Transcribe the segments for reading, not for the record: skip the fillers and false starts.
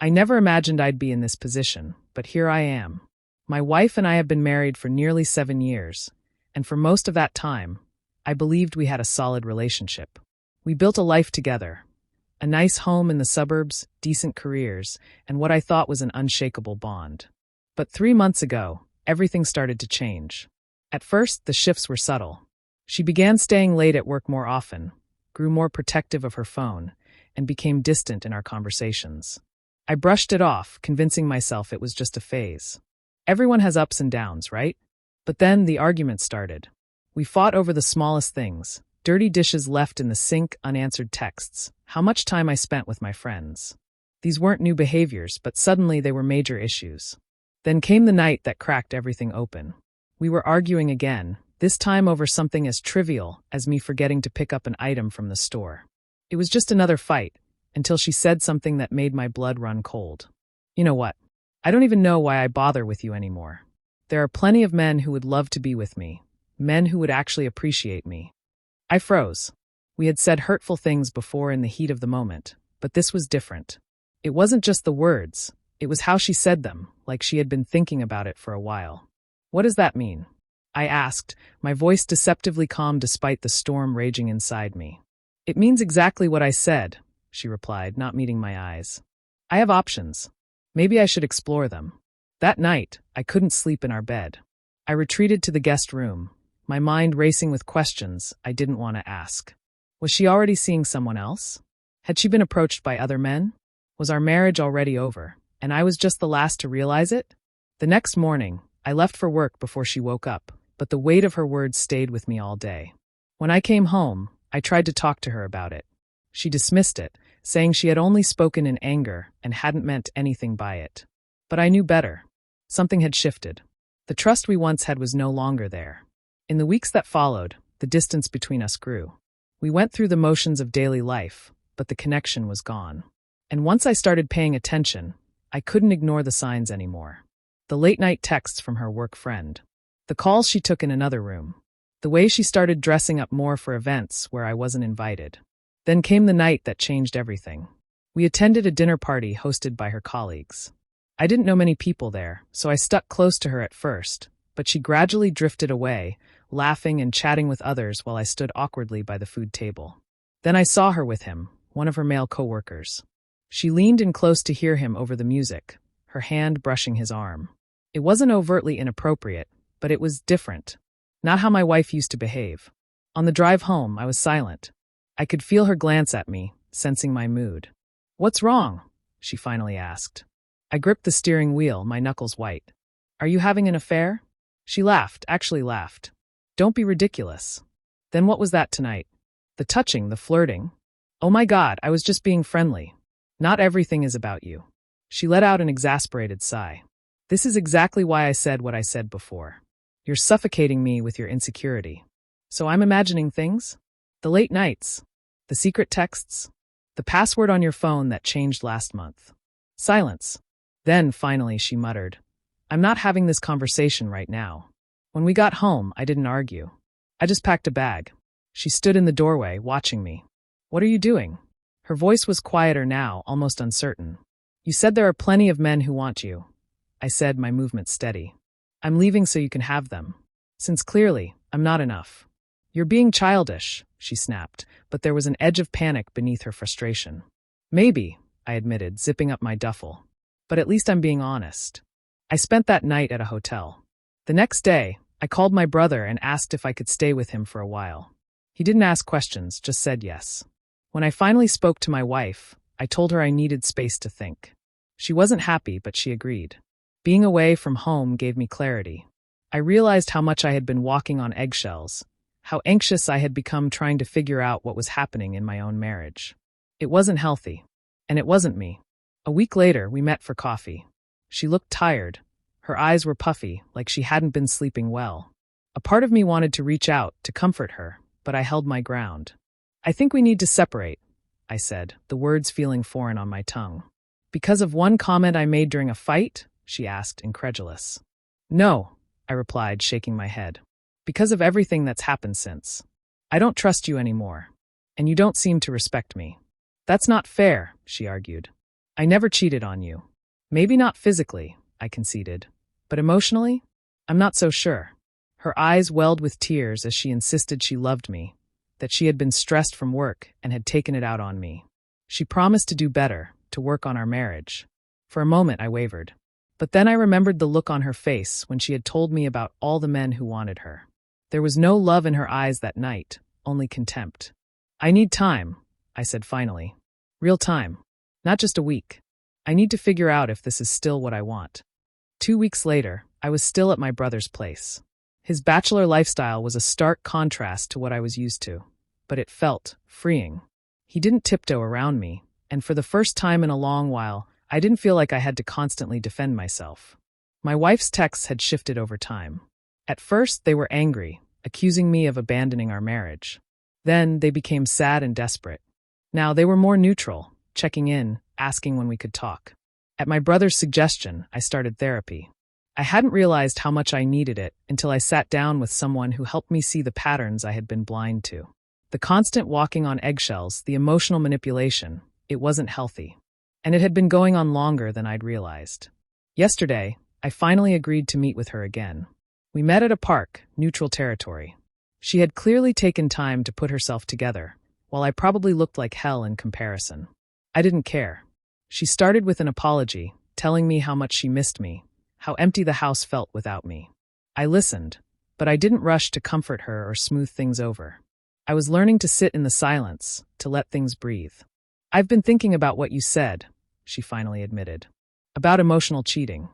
I never imagined I'd be in this position, but here I am. My wife and I have been married for nearly 7 years, and for most of that time, I believed we had a solid relationship. We built a life together, a nice home in the suburbs, decent careers, and what I thought was an unshakable bond. But 3 months ago, everything started to change. At first, the shifts were subtle. She began staying late at work more often, grew more protective of her phone, and became distant in our conversations. I brushed it off, convincing myself it was just a phase. Everyone has ups and downs, right? But then the argument started. We fought over the smallest things: dirty dishes left in the sink, unanswered texts, how much time I spent with my friends. These weren't new behaviors, but suddenly they were major issues. Then came the night that cracked everything open. We were arguing again, this time over something as trivial as me forgetting to pick up an item from the store. It was just another fight, until she said something that made my blood run cold. You know what? I don't even know why I bother with you anymore. There are plenty of men who would love to be with me, men who would actually appreciate me. I froze. We had said hurtful things before in the heat of the moment, but this was different. It wasn't just the words, it was how she said them, like she had been thinking about it for a while. What does that mean? I asked, my voice deceptively calm despite the storm raging inside me. It means exactly what I said, she replied, not meeting my eyes. I have options. Maybe I should explore them. That night, I couldn't sleep in our bed. I retreated to the guest room, my mind racing with questions I didn't want to ask. Was she already seeing someone else? Had she been approached by other men? Was our marriage already over, and I was just the last to realize it? The next morning, I left for work before she woke up, but the weight of her words stayed with me all day. When I came home, I tried to talk to her about it. She dismissed it, saying she had only spoken in anger and hadn't meant anything by it. But I knew better. Something had shifted. The trust we once had was no longer there. In the weeks that followed, the distance between us grew. We went through the motions of daily life, but the connection was gone. And once I started paying attention, I couldn't ignore the signs anymore. The late-night texts from her work friend. The calls she took in another room. The way she started dressing up more for events where I wasn't invited. Then came the night that changed everything. We attended a dinner party hosted by her colleagues. I didn't know many people there, so I stuck close to her at first, but she gradually drifted away, laughing and chatting with others while I stood awkwardly by the food table. Then I saw her with him, one of her male coworkers. She leaned in close to hear him over the music, her hand brushing his arm. It wasn't overtly inappropriate, but it was different. Not how my wife used to behave. On the drive home, I was silent. I could feel her glance at me, sensing my mood. "What's wrong?" she finally asked. I gripped the steering wheel, my knuckles white. "Are you having an affair?" She laughed, actually laughed. "Don't be ridiculous." Then what was that tonight? The touching, the flirting. Oh my God, I was just being friendly. Not everything is about you. She let out an exasperated sigh. This is exactly why I said what I said before. You're suffocating me with your insecurity. So I'm imagining things? The late nights. The secret texts. The password on your phone that changed last month. Silence. Then, finally, she muttered, "I'm not having this conversation right now." When we got home, I didn't argue. I just packed a bag. She stood in the doorway, watching me. "What are you doing?" Her voice was quieter now, almost uncertain. "You said there are plenty of men who want you." I said, my movement steady. "I'm leaving so you can have them. Since clearly, I'm not enough." "You're being childish," she snapped, but there was an edge of panic beneath her frustration. "Maybe," I admitted, zipping up my duffel. "But at least I'm being honest." I spent that night at a hotel. The next day, I called my brother and asked if I could stay with him for a while. He didn't ask questions, just said yes. When I finally spoke to my wife, I told her I needed space to think. She wasn't happy, but she agreed. Being away from home gave me clarity. I realized how much I had been walking on eggshells, how anxious I had become trying to figure out what was happening in my own marriage. It wasn't healthy, and it wasn't me. A week later, we met for coffee. She looked tired. Her eyes were puffy, like she hadn't been sleeping well. A part of me wanted to reach out to comfort her, but I held my ground. "I think we need to separate," I said, the words feeling foreign on my tongue. "Because of one comment I made during a fight?" she asked, incredulous. "No," I replied, shaking my head. "Because of everything that's happened since. I don't trust you anymore. And you don't seem to respect me." "That's not fair," she argued. I never cheated on you. Maybe not physically, I conceded. But emotionally? I'm not so sure. Her eyes welled with tears as she insisted she loved me, that she had been stressed from work and had taken it out on me. She promised to do better, to work on our marriage. For a moment I wavered. But then I remembered the look on her face when she had told me about all the men who wanted her. There was no love in her eyes that night, only contempt. I need time, I said finally. Real time. Not just a week. I need to figure out if this is still what I want. 2 weeks later, I was still at my brother's place. His bachelor lifestyle was a stark contrast to what I was used to, but it felt freeing. He didn't tiptoe around me, and for the first time in a long while, I didn't feel like I had to constantly defend myself. My wife's texts had shifted over time. At first, they were angry, accusing me of abandoning our marriage. Then, they became sad and desperate. Now, they were more neutral, checking in, asking when we could talk. At my brother's suggestion, I started therapy. I hadn't realized how much I needed it until I sat down with someone who helped me see the patterns I had been blind to. The constant walking on eggshells, the emotional manipulation, it wasn't healthy. And it had been going on longer than I'd realized. Yesterday, I finally agreed to meet with her again. We met at a park, neutral territory. She had clearly taken time to put herself together, while I probably looked like hell in comparison. I didn't care. She started with an apology, telling me how much she missed me, how empty the house felt without me. I listened, but I didn't rush to comfort her or smooth things over. I was learning to sit in the silence, to let things breathe. I've been thinking about what you said, she finally admitted. About emotional cheating.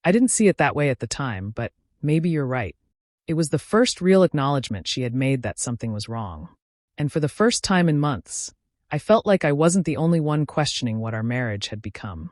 I didn't see it that way at the time, but maybe you're right. It was the first real acknowledgement she had made that something was wrong. And for the first time in months, I felt like I wasn't the only one questioning what our marriage had become.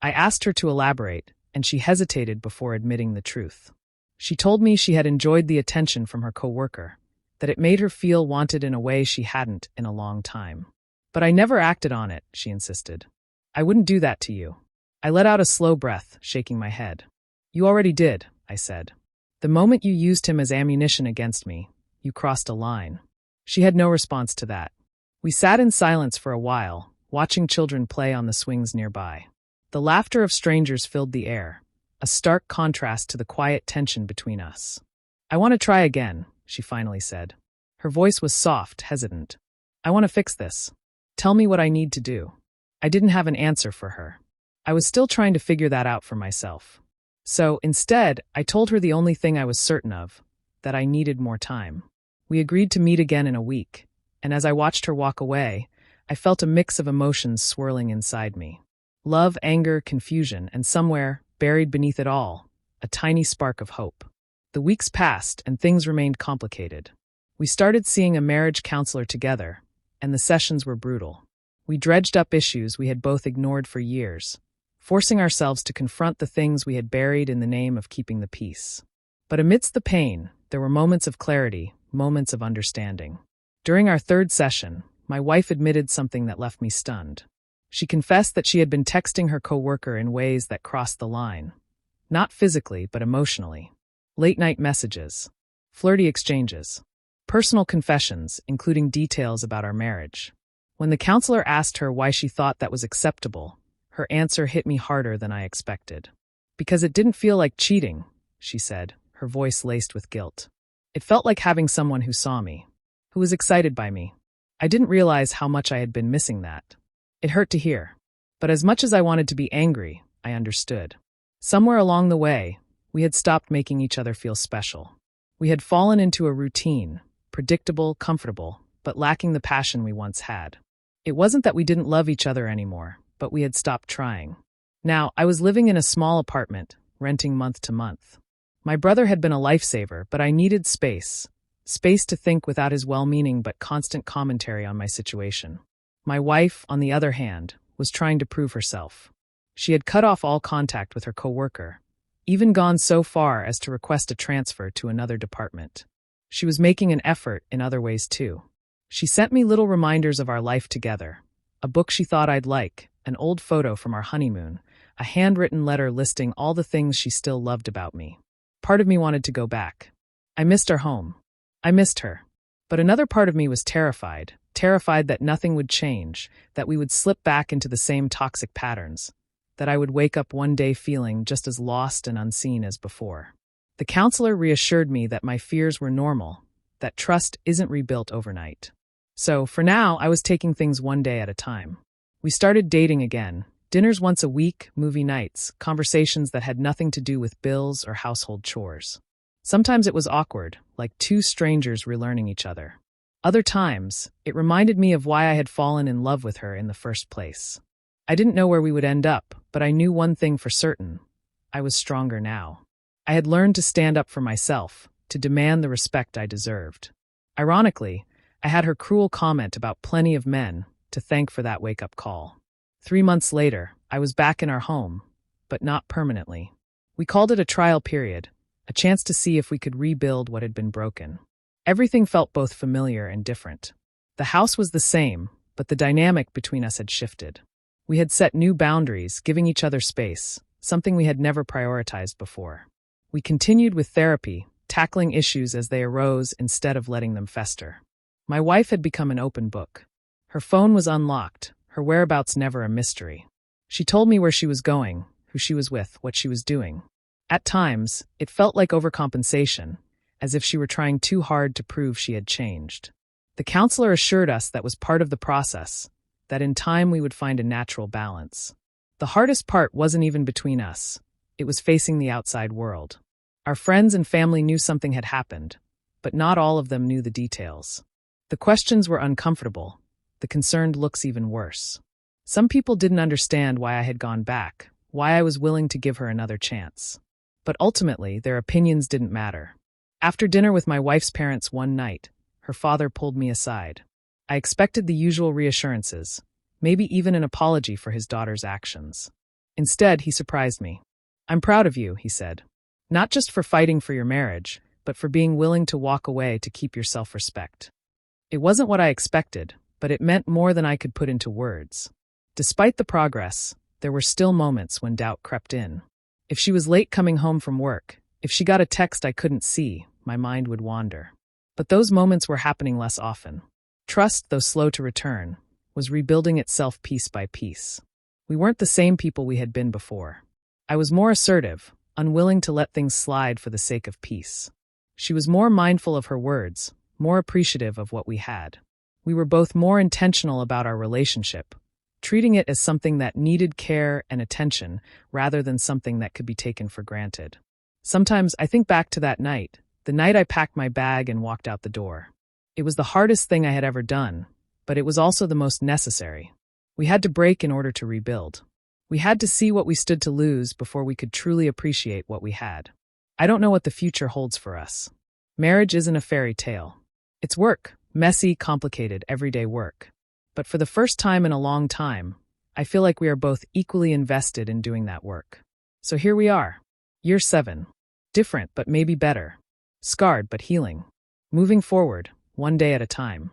I asked her to elaborate, and she hesitated before admitting the truth. She told me she had enjoyed the attention from her coworker, that it made her feel wanted in a way she hadn't in a long time. But I never acted on it, she insisted. I wouldn't do that to you. I let out a slow breath, shaking my head. You already did, I said. The moment you used him as ammunition against me, you crossed a line. She had no response to that. We sat in silence for a while, watching children play on the swings nearby. The laughter of strangers filled the air, a stark contrast to the quiet tension between us. I want to try again, she finally said. Her voice was soft, hesitant. I want to fix this. Tell me what I need to do. I didn't have an answer for her. I was still trying to figure that out for myself. So, instead, I told her the only thing I was certain of, that I needed more time. We agreed to meet again in a week, and as I watched her walk away, I felt a mix of emotions swirling inside me. Love, anger, confusion, and somewhere, buried beneath it all, a tiny spark of hope. The weeks passed, and things remained complicated. We started seeing a marriage counselor together, and the sessions were brutal. We dredged up issues we had both ignored for years, forcing ourselves to confront the things we had buried in the name of keeping the peace. But amidst the pain, there were moments of clarity, moments of understanding. During our third session, my wife admitted something that left me stunned. She confessed that she had been texting her coworker in ways that crossed the line. Not physically, but emotionally. Late-night messages, flirty exchanges, personal confessions, including details about our marriage. When the counselor asked her why she thought that was acceptable, her answer hit me harder than I expected. Because it didn't feel like cheating, she said, her voice laced with guilt. It felt like having someone who saw me, who was excited by me. I didn't realize how much I had been missing that. It hurt to hear. But as much as I wanted to be angry, I understood. Somewhere along the way, we had stopped making each other feel special. We had fallen into a routine, predictable, comfortable, but lacking the passion we once had. It wasn't that we didn't love each other anymore, but we had stopped trying. Now, I was living in a small apartment, renting month to month. My brother had been a lifesaver, but I needed space. Space to think without his well-meaning but constant commentary on my situation. My wife, on the other hand, was trying to prove herself. She had cut off all contact with her coworker, even gone so far as to request a transfer to another department. She was making an effort in other ways too. She sent me little reminders of our life together, a book she thought I'd like, an old photo from our honeymoon, a handwritten letter listing all the things she still loved about me. Part of me wanted to go back. I missed our home. I missed her. But another part of me was terrified, terrified that nothing would change, that we would slip back into the same toxic patterns, that I would wake up one day feeling just as lost and unseen as before. The counselor reassured me that my fears were normal, that trust isn't rebuilt overnight. So, for now, I was taking things one day at a time. We started dating again. Dinners once a week, movie nights, conversations that had nothing to do with bills or household chores. Sometimes it was awkward, like two strangers relearning each other. Other times, it reminded me of why I had fallen in love with her in the first place. I didn't know where we would end up, but I knew one thing for certain. I was stronger now. I had learned to stand up for myself, to demand the respect I deserved. Ironically, I had her cruel comment about plenty of men to thank for that wake-up call. 3 months later, I was back in our home, but not permanently. We called it a trial period, a chance to see if we could rebuild what had been broken. Everything felt both familiar and different. The house was the same, but the dynamic between us had shifted. We had set new boundaries, giving each other space, something we had never prioritized before. We continued with therapy, tackling issues as they arose instead of letting them fester. My wife had become an open book. Her phone was unlocked, her whereabouts never a mystery. She told me where she was going, who she was with, what she was doing. At times, it felt like overcompensation, as if she were trying too hard to prove she had changed. The counselor assured us that was part of the process, that in time we would find a natural balance. The hardest part wasn't even between us. It was facing the outside world. Our friends and family knew something had happened, but not all of them knew the details. The questions were uncomfortable. The concerned looks even worse. Some people didn't understand why I had gone back, why I was willing to give her another chance. But ultimately, their opinions didn't matter. After dinner with my wife's parents one night, her father pulled me aside. I expected the usual reassurances, maybe even an apology for his daughter's actions. Instead, he surprised me. "I'm proud of you," he said. "Not just for fighting for your marriage, but for being willing to walk away to keep your self-respect." It wasn't what I expected, but it meant more than I could put into words. Despite the progress, there were still moments when doubt crept in. If she was late coming home from work, if she got a text I couldn't see, my mind would wander. But those moments were happening less often. Trust, though slow to return, was rebuilding itself piece by piece. We weren't the same people we had been before. I was more assertive, unwilling to let things slide for the sake of peace. She was more mindful of her words, more appreciative of what we had. We were both more intentional about our relationship, treating it as something that needed care and attention rather than something that could be taken for granted. Sometimes I think back to that night, the night I packed my bag and walked out the door. It was the hardest thing I had ever done, but it was also the most necessary. We had to break in order to rebuild. We had to see what we stood to lose before we could truly appreciate what we had. I don't know what the future holds for us. Marriage isn't a fairy tale. It's work, messy, complicated, everyday work. But for the first time in a long time, I feel like we are both equally invested in doing that work. So here we are. Year 7. Different, but maybe better. Scarred, but healing. Moving forward, one day at a time.